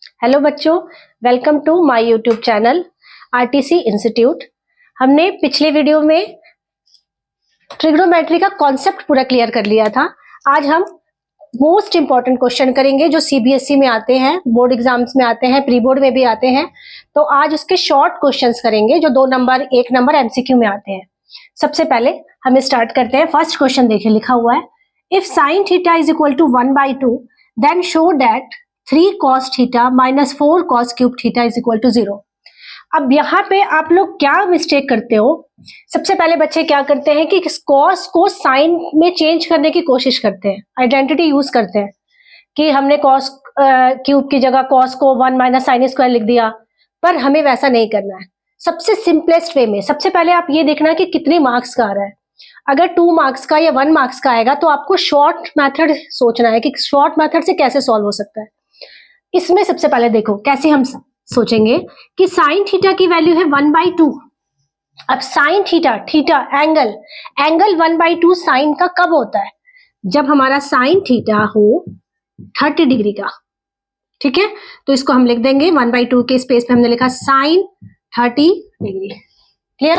Hello बच्चों, welcome to my YouTube channel RTC institute. हमने पिछले वीडियो में ट्रिग्नोमेट्री का कॉन्सेप्ट पूरा क्लियर कर लिया था। आज हम मोस्ट इंपॉर्टेंट क्वेश्चन करेंगे जो सीबीएसई में आते हैं, बोर्ड एग्जाम्स में आते हैं, प्री बोर्ड में भी आते हैं। तो आज उसके शॉर्ट क्वेश्चंस करेंगे जो 2 नंबर 1 नंबर एमसीक्यू में आते हैं। सबसे पहले हम स्टार्ट करते हैं। फर्स्ट क्वेश्चन देखिए, लिखा हुआ है if sine theta is equal to 1/2 then show that 3 cos theta minus 4 cos cube theta is equal to 0। अब यहाँ पे आप लोग क्या मिस्टेक करते हो? सबसे पहले बच्चे क्या करते हैं कि cos को साइन में चेंज करने की कोशिश करते हैं, आइडेंटिटी यूज करते हैं कि हमने cos क्यूब की जगह cos को 1 माइनस साइन स्क्वायर लिख दिया, पर हमें वैसा नहीं करना है। सबसे सिंपलेस्ट वे में सबसे पहले आप ये देखना कि कितने मार्क्स का आ रहा है। अगर 2 मार्क्स का या 1 मार्क्स का आएगा तो आपको शॉर्ट मेथड सोचना है कि शॉर्ट मेथड से कैसे सॉल्व हो सकता है। इसमें सबसे पहले देखो कैसे हम सोचेंगे कि साइन थीटा की वैल्यू है 1/2। अब sine theta, theta angle 1/2 sine का कब होता है? जब हमारा साइन थीटा हो 30 डिग्री का। ठीक है, तो इसको हम लिख देंगे 1/2 के स्पेस पे हमने लिखा साइन 30 डिग्री। क्लियर?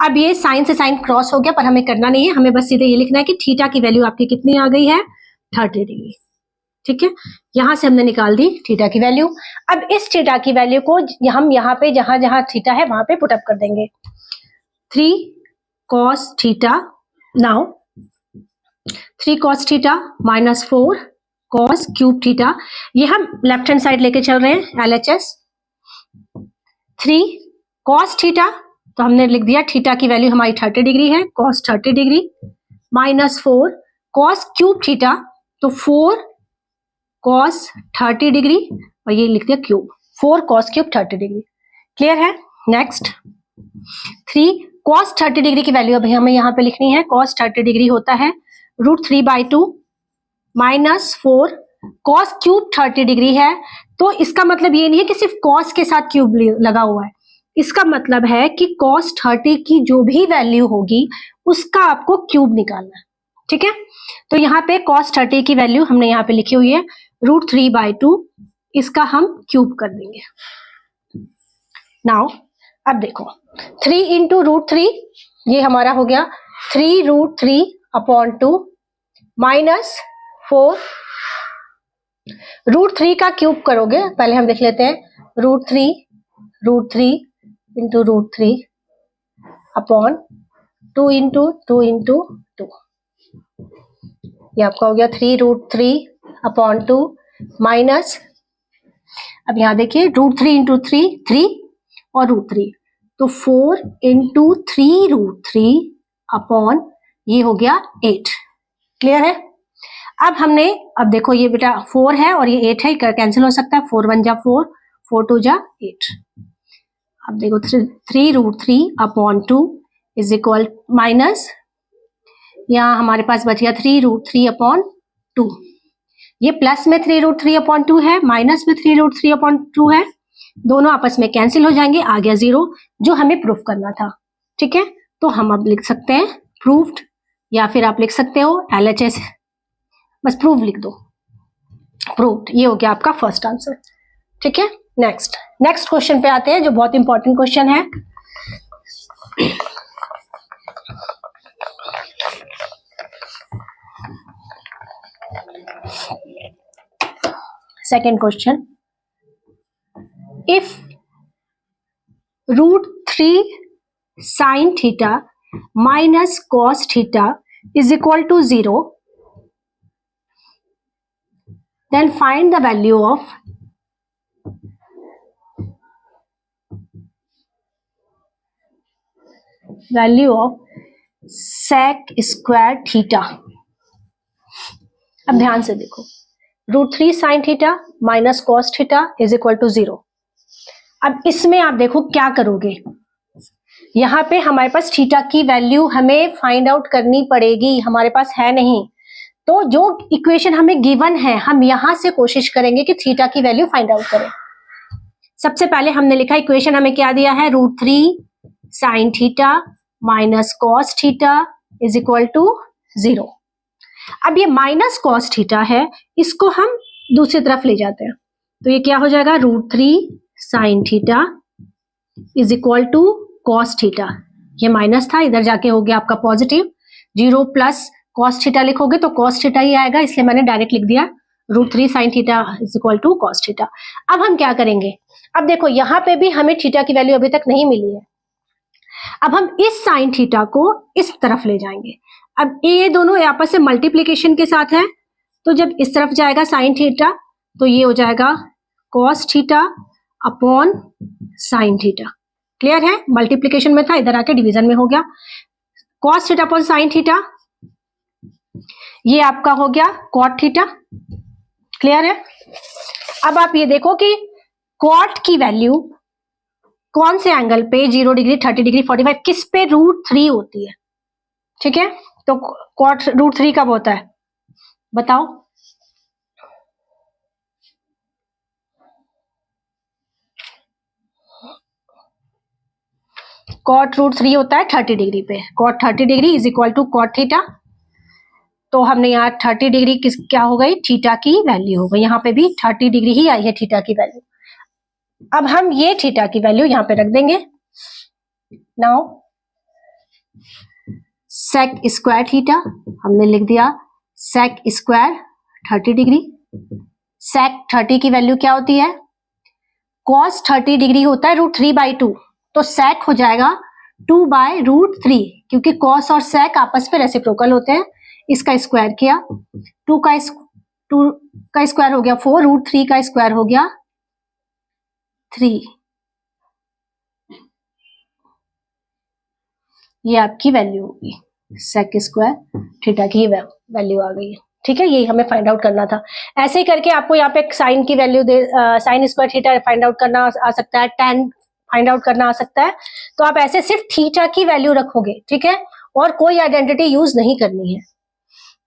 अब ये साइन से साइन क्रॉस हो गया, पर हमें करना नहीं है, हमें बस सीधे ये लिखना है कि थीटा की वैल्यू आपकी कितनी आ गई है, 30 डिग्री। ठीक है, यहां से हमने निकाल दी थीटा की वैल्यू। अब इस थीटा की वैल्यू को हम यहाँ पे जहां जहां थीटा है वहां पे पुट अप कर देंगे। 3 cos theta, now 3 cos theta minus 4 cos cube theta, ये हम लेफ्ट हैंड साइड लेके चल रहे हैं LHS। 3 cos थीटा, तो हमने लिख दिया थीटा की वैल्यू हमारी 30 डिग्री है, cos 30 degree minus 4 cos cube theta, तो 4 cos 30 डिग्री और ये लिख दिया cube, 4 cos cube 30 degree. Clear है? नेक्स्ट 3 cos 30 डिग्री की वैल्यू अभी हमें यहाँ पे लिखनी है। cos 30 डिग्री होता है √3/2 माइनस 4 cos क्यूब 30 डिग्री है। तो इसका मतलब ये नहीं है कि सिर्फ cos के साथ क्यूब लगा हुआ है, इसका मतलब है कि cos 30 की जो भी वैल्यू होगी उसका आपको क्यूब निकालना है। ठीक है, तो यहाँ पे cos 30 की वैल्यू हमने यहाँ पे लिखी हुई है √3/2, इसका हम क्यूब कर देंगे। नाउ अब देखो 3 इंटू √3, ये हमारा हो गया 3√3/2 माइनस 4 √3 का क्यूब करोगे, पहले हम लिख लेते हैं √3 इंटू √3 अपॉन 2 इंटू 2 इंटू 2, ये आपका हो गया 3√3/2 माइनस, अब यहां देखिए √3 इंटू 3 3 और √3, तो 4 इंटू 3√3 अपॉन ये हो गया 8। क्लियर है? अब देखो ये बेटा 4 है और ये 8 है, कैंसिल हो सकता है, 4 1 जा 4, 4 2 जा 8। अब देखो 3√3/2 इज इक्वल माइनस, यहाँ हमारे पास बच गया 3√3/2, ये प्लस में 3√3/2 है, माइनस में 3√3/2 है, दोनों आपस में कैंसिल हो जाएंगे, आ गया 0 जो हमें प्रूफ करना था। ठीक है, तो हम अब लिख सकते हैं प्रूफ्ड, या फिर आप लिख सकते हो LHS, बस प्रूफ लिख दो, प्रूफ्ड। ये हो गया आपका फर्स्ट आंसर। ठीक है, नेक्स्ट क्वेश्चन पे आते हैं जो बहुत इंपॉर्टेंट क्वेश्चन है। Second question, if √3 sin theta minus cos theta is equal to 0, then find the value of sec square theta। अब ध्यान से देखो, √3 sin theta minus cos theta is equal to 0। अब इसमें आप देखो क्या करोगे, यहाँ पे हमारे पास थीटा की वैल्यू हमें फाइंड आउट करनी पड़ेगी, हमारे पास है नहीं, तो जो इक्वेशन हमें गिवन है हम यहां से कोशिश करेंगे कि थीटा की वैल्यू फाइंड आउट करें। सबसे पहले हमने लिखा इक्वेशन हमें क्या दिया है, √3 sin theta minus cos theta is equal to 0। अब ये माइनस कॉस थीटा है, इसको हम दूसरी तरफ ले जाते हैं, तो ये क्या हो जाएगा, √3 sine theta is equal to cos theta. ये माइनस था, इधर जाके हो गया आपका पॉजिटिव। 0 प्लस कॉस थीटा लिखोगे तो कॉस थीटा ही आएगा, इसलिए मैंने डायरेक्ट लिख दिया √3 sine theta is equal to cos theta. अब हम क्या करेंगे, अब देखो यहाँ पे भी हमें थीटा की वैल्यू अभी तक नहीं मिली है। अब हम इस साइन थीटा को इस तरफ ले जाएंगे। अब ये दोनों आपस में मल्टीप्लीकेशन के साथ है, तो जब इस तरफ जाएगा साइन थीटा तो ये हो जाएगा cos theta upon sine theta. Clear है, मल्टीप्लीकेशन में था, इधर आके डिवीजन में हो गया। Cos theta upon sine theta, ये आपका हो गया कॉट थीटा। क्लियर है। अब आप ये देखो कि कॉट की वैल्यू कौन से एंगल पे, 0 डिग्री, 30 डिग्री, 45, किस पे √3 होती है। ठीक है, तो कॉट √3 कब होता है बताओ। कॉट √3 होता है 30 डिग्री पे। Cot 30 degree is equal to cot theta. तो हमने यहाँ 30 डिग्री किस क्या हो गई, थीटा की वैल्यू हो गई। यहाँ पे भी 30 डिग्री ही आई है थीटा की वैल्यू। अब हम ये थीटा की वैल्यू यहाँ पे रख देंगे। नाउ सेक स्क्वायर थीटा हमने लिख दिया, सेक स्क्वायर 30 डिग्री। सेक 30 की वैल्यू क्या होती है, कॉस 30 डिग्री होता है √3/2, तो सेक हो जाएगा 2/√3, क्योंकि कॉस और सेक आपस में रेसिप्रोकल होते हैं। इसका स्क्वायर किया, 2 का स्क्वायर हो गया 4, √3 का स्क्वायर हो गया 3। ये आपकी वैल्यू होगी, सेक स्क्वायर थीटा की वैल्यू आ गई है। ठीक है, यही हमें फाइंड आउट करना था। ऐसे ही करके आपको यहाँ पे साइन की value sine square theta find out करना आ सकता है, tan फाइंड आउट करना आ सकता है। तो आप ऐसे सिर्फ थीटा की वैल्यू रखोगे, ठीक है, और कोई आइडेंटिटी यूज नहीं करनी है।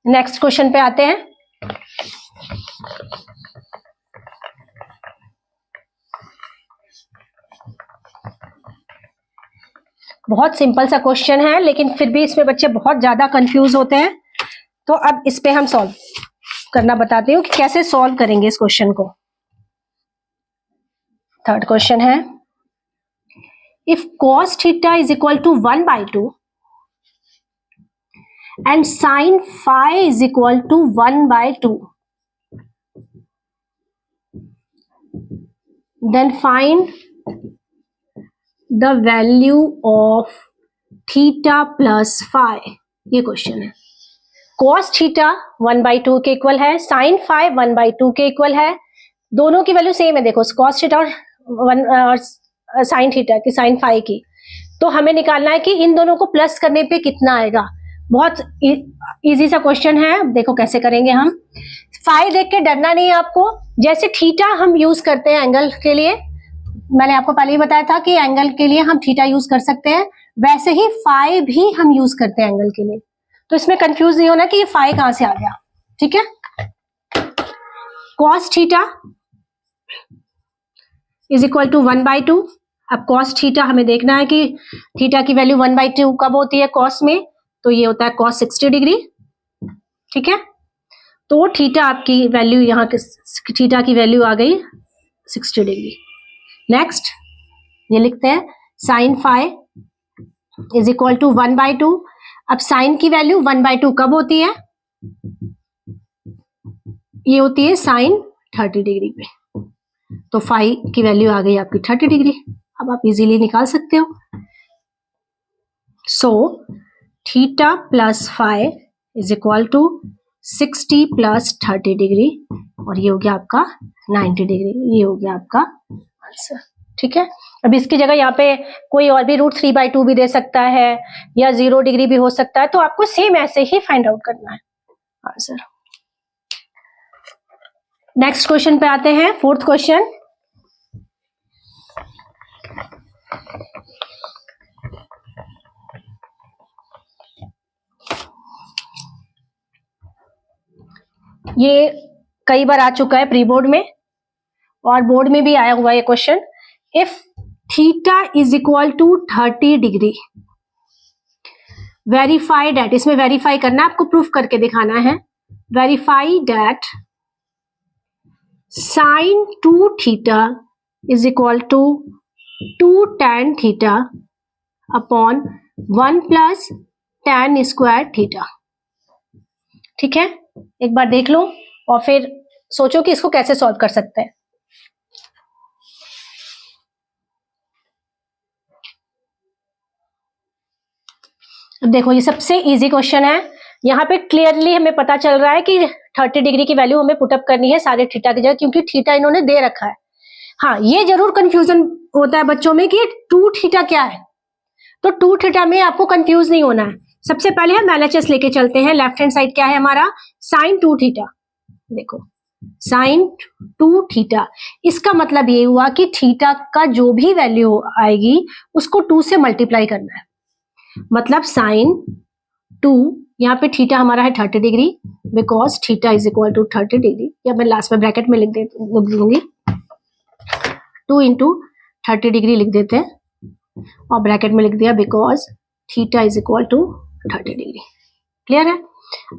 नेक्स्ट क्वेश्चन पे आते हैं। बहुत सिंपल सा क्वेश्चन है, लेकिन फिर भी इसमें बच्चे बहुत ज्यादा कंफ्यूज होते हैं। तो अब इस पे हम सॉल्व करना बताती हूँ कि कैसे सॉल्व करेंगे इस क्वेश्चन को। थर्ड क्वेश्चन है, if cos theta is equal to 1/2 and sin phi is equal to 1/2, then find the value of theta plus phi। ये क्वेश्चन है। cos थीटा 1/2 के इक्वल है, sin phi 1/2 के इक्वल है। दोनों की वैल्यू सेम है, देखो cos थीटा और sin थीटा की, sin phi की। तो हमें निकालना है कि इन दोनों को प्लस करने पे कितना आएगा। बहुत इजी सा क्वेश्चन है, देखो कैसे करेंगे हम। फाई देख के डरना नहीं है आपको। जैसे थीटा हम यूज करते हैं एंगल के लिए, मैंने आपको पहले ही बताया था कि एंगल के लिए हम थीटा यूज कर सकते हैं, वैसे ही फाई भी हम यूज करते हैं एंगल के लिए। तो इसमें कंफ्यूज नहीं होना कि ये फाई कहां से आ गया। ठीक है, cos theta is equal to 1/2। अब cos थीटा हमें देखना है कि थीटा की वैल्यू 1/2 कब होती है cos में, तो ये होता है cos 60 डिग्री। ठीक है, तो थीटा आपकी वैल्यू यहाँ थीटा की वैल्यू आ गई 60 डिग्री। नेक्स्ट ये लिखते हैं sine phi is equal to 1/2। अब साइन की वैल्यू 1/2 कब होती है, ये होती है साइन 30 डिग्री पे। तो फाई की वैल्यू आ गई आपकी 30 डिग्री। अब आप इजीली निकाल सकते हो। So theta plus phi is equal to 60 plus 30 degree, और ये हो गया आपका 90 डिग्री। ये हो गया आपका आंसर। ठीक है, अब इसकी जगह यहाँ पे कोई और भी √3/2 भी दे सकता है, या 0 डिग्री भी हो सकता है। तो आपको सेम ऐसे ही फाइंड आउट करना है आंसर। नेक्स्ट क्वेश्चन पे आते हैं, फोर्थ क्वेश्चन। ये कई बार आ चुका है प्री बोर्ड में, और बोर्ड में भी आया हुआ है question. If theta is equal to 30 degree verify that, इसमें वेरीफाई करना है आपको, प्रूफ करके दिखाना है। Verify that sine 2 theta is equal to 2 tan theta upon 1 plus tan square theta. ठीक है, एक बार देख लो और फिर सोचो कि इसको कैसे सॉल्व कर सकते हैं। अब देखो ये सबसे इजी क्वेश्चन है। यहाँ पे क्लियरली हमें पता चल रहा है कि 30 डिग्री की वैल्यू हमें पुटअप करनी है सारे थीटा की जगह, क्योंकि थीटा इन्होंने दे रखा है। हाँ, ये जरूर कंफ्यूजन होता है बच्चों में कि 2 थीटा क्या है, तो 2 थीटा में आपको कंफ्यूज नहीं होना है। सबसे पहले हम LHS लेके चलते हैं। लेफ्ट हैंड साइड क्या है हमारा, साइन 2 थीटा। देखो साइन 2 थीटा, इसका मतलब ये हुआ कि थीटा का जो भी वैल्यू आएगी उसको 2 से मल्टीप्लाई करना है। मतलब साइन 2, यहाँ पे थीटा हमारा है 30 degree, because theta is equal to 30 degree, या मैं लास्ट में ब्रैकेट में लिख दूंगी 2 इंटू 30 डिग्री लिख देते हैं और ब्रैकेट में लिख दिया because theta is equal to 30 degree. Clear है?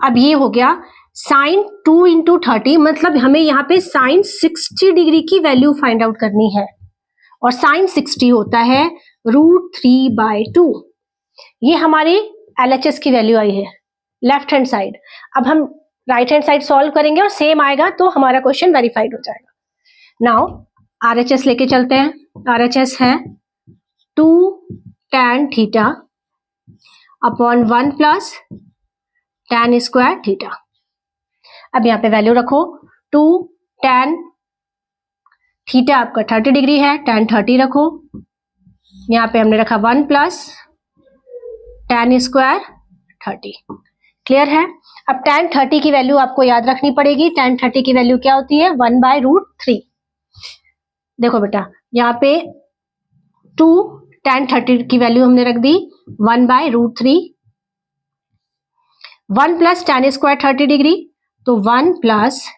अब ये हो गया साइन 2 इंटू 30, मतलब हमें यहाँ पे साइन 60 डिग्री की वैल्यू फाइंड आउट करनी है, और साइन 60 होता है √3/2। ये हमारी LHS की वैल्यू आई है लेफ्ट हैंड साइड। अब हम राइट हैंड साइड सॉल्व करेंगे और सेम आएगा तो हमारा क्वेश्चन वेरीफाइड हो जाएगा। नाउ RHS लेके चलते हैं। RHS है 2 tan theta upon 1 plus tan square theta. अब यहाँ पे वैल्यू रखो, 2 tan थीटा आपका 30 डिग्री है, tan 30 रखो, यहाँ पे हमने रखा 1 प्लस tan स्क्वायर 30। क्लियर है? अब tan 30 की वैल्यू आपको याद रखनी पड़ेगी। tan 30 की वैल्यू क्या होती है, 1/√3। देखो बेटा यहाँ पे 2 tan 30 की वैल्यू हमने रख दी 1/√3, 1 प्लस tan स्क्वायर 30 डिग्री, तो 1 प्लस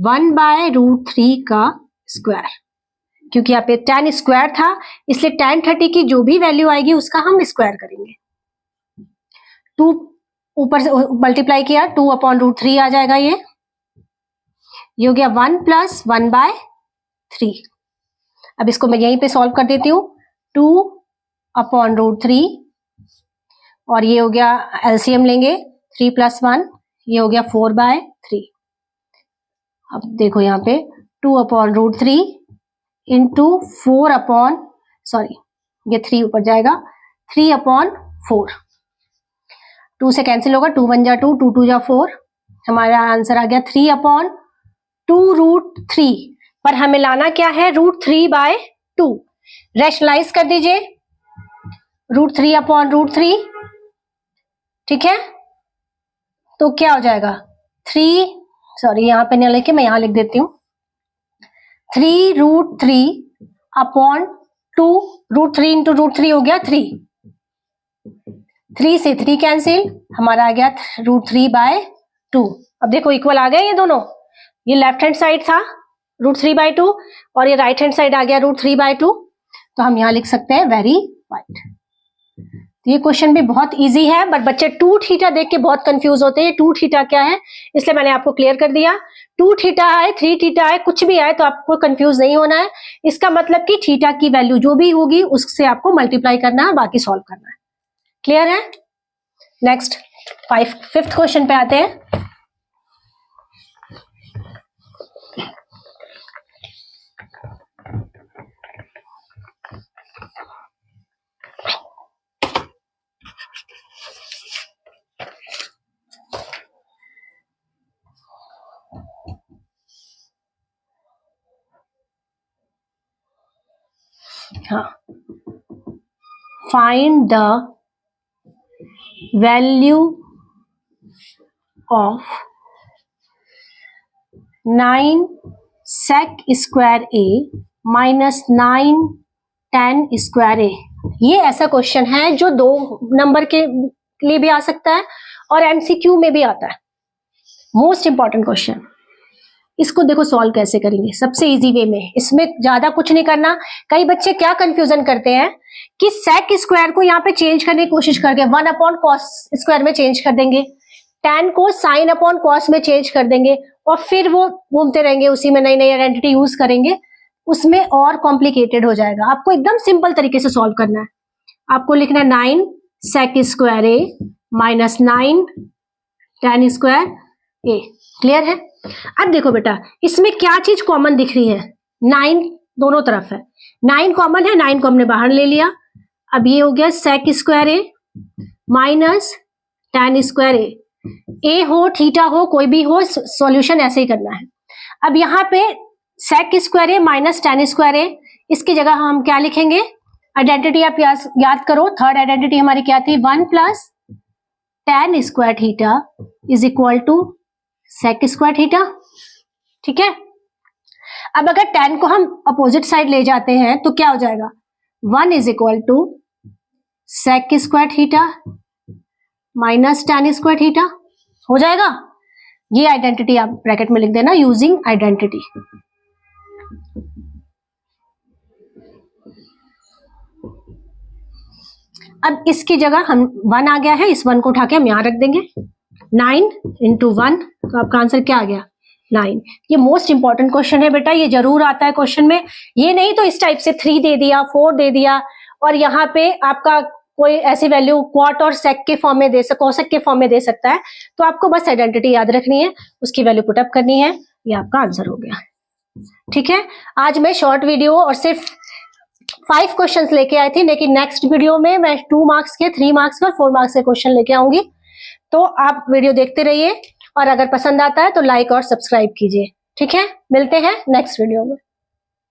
1/√3 का स्क्वायर, क्योंकि यहाँ पे tan स्क्वायर था इसलिए tan 30 की जो भी वैल्यू आएगी उसका हम स्क्वायर करेंगे। 2 ऊपर से मल्टीप्लाई किया, 2/√3 आ जाएगा। ये हो गया 1 प्लस 1/3। अब इसको मैं यहीं पे सॉल्व कर देती हूँ, 2/√3 और ये हो गया LCM लेंगे 3 + 1, ये हो गया 4/3। अब देखो यहाँ पे 2/√3 इंटू 4 ये 3 ऊपर जाएगा 3/4। 2 से कैंसिल होगा, 2 1 जा 2, 2 2 जा 4। हमारा आंसर आ गया 3/2√3। पर हमें लाना क्या है, √3/2। रैशनलाइज कर दीजिए, √3/√3। ठीक है, तो क्या हो जाएगा 3, यहाँ पे नहीं लिखे, मैं यहाँ लिख देती हूँ 3√3/2। √3 इंटू √3 हो गया 3, 3 से 3 कैंसिल, हमारा आ गया √3/2। अब देखो इक्वल आ गए ये दोनों, ये लेफ्ट हैंड साइड था √3/2 और ये राइट हैंड साइड आ गया √3/2, तो हम यहाँ लिख सकते हैं वेरीफाइड। ये क्वेश्चन भी बहुत इजी है, बट बच्चे 2 थीटा देख के बहुत कंफ्यूज होते हैं 2 थीटा क्या है, इसलिए मैंने आपको क्लियर कर दिया। 2 थीटा आए, 3 थीटा आए, कुछ भी आए तो आपको कंफ्यूज नहीं होना है। इसका मतलब कि थीटा की वैल्यू जो भी होगी उससे आपको मल्टीप्लाई करना है, बाकी सॉल्व करना है। क्लियर है? नेक्स्ट 5th क्वेश्चन पे आते हैं। हाँ, find the value of 9 sec square a minus 9 tan square a। ये ऐसा क्वेश्चन है जो 2 नंबर के लिए भी आ सकता है और MCQ में भी आता है। Most important question. इसको देखो सॉल्व कैसे करेंगे, सबसे इजी वे में। इसमें ज्यादा कुछ नहीं करना। कई बच्चे क्या कंफ्यूजन करते हैं कि sec स्क्वायर को यहाँ पे चेंज करने की कोशिश करके 1/cos स्क्वायर में चेंज कर देंगे, tan को sin अपॉन cos में चेंज कर देंगे और फिर वो घूमते रहेंगे, उसी में नई नई आइडेंटिटी यूज करेंगे, उसमें और कॉम्प्लिकेटेड हो जाएगा। आपको एकदम सिंपल तरीके से सॉल्व करना है। आपको लिखना है 9 sec square a minus 9 tan square a। Clear है? अब देखो बेटा, इसमें क्या चीज कॉमन दिख रही है? 9 दोनों तरफ है, 9 कॉमन है, 9 को हमने बाहर ले लिया। अब ये हो गया sec square a minus tan square a हो थीटा हो कोई भी हो, सॉल्यूशन ऐसे ही करना है। अब यहाँ पे sec square a minus tan square a, इसकी जगह हम क्या लिखेंगे? आइडेंटिटी आप याद करो, थर्ड आइडेंटिटी हमारी क्या थी? 1 plus tan square theta is equal to sec square theta. ठीक है? अब अगर tan को हम अपोजिट साइड ले जाते हैं तो क्या हो जाएगा? 1 is equal to sec square theta minus tan square theta हो जाएगा। ये आइडेंटिटी आप ब्रैकेट में लिख देना, यूजिंग आइडेंटिटी। अब इसकी जगह हम 1 आ गया है, इस 1 को उठा के हम यहां रख देंगे। 9 इंटू 1, तो आपका आंसर क्या आ गया? 9। ये मोस्ट इंपॉर्टेंट क्वेश्चन है बेटा, ये जरूर आता है क्वेश्चन में। ये नहीं तो इस टाइप से 3 दे दिया, 4 दे दिया और यहाँ पे आपका कोई ऐसी वैल्यू क्वाट और सेक के फॉर्म में कोसेक के फॉर्म में दे सकता है। तो आपको बस आइडेंटिटी याद रखनी है, उसकी वैल्यू पुटअप करनी है, ये आपका आंसर हो गया। ठीक है? आज मैं शॉर्ट वीडियो और सिर्फ 5 क्वेश्चंस लेके आई थी, लेकिन नेक्स्ट वीडियो में मैं 2 मार्क्स के, 3 मार्क्स के और 4 मार्क्स के क्वेश्चन लेके आऊंगी। तो आप वीडियो देखते रहिए और अगर पसंद आता है तो लाइक और सब्सक्राइब कीजिए। ठीक है? मिलते हैं नेक्स्ट वीडियो में।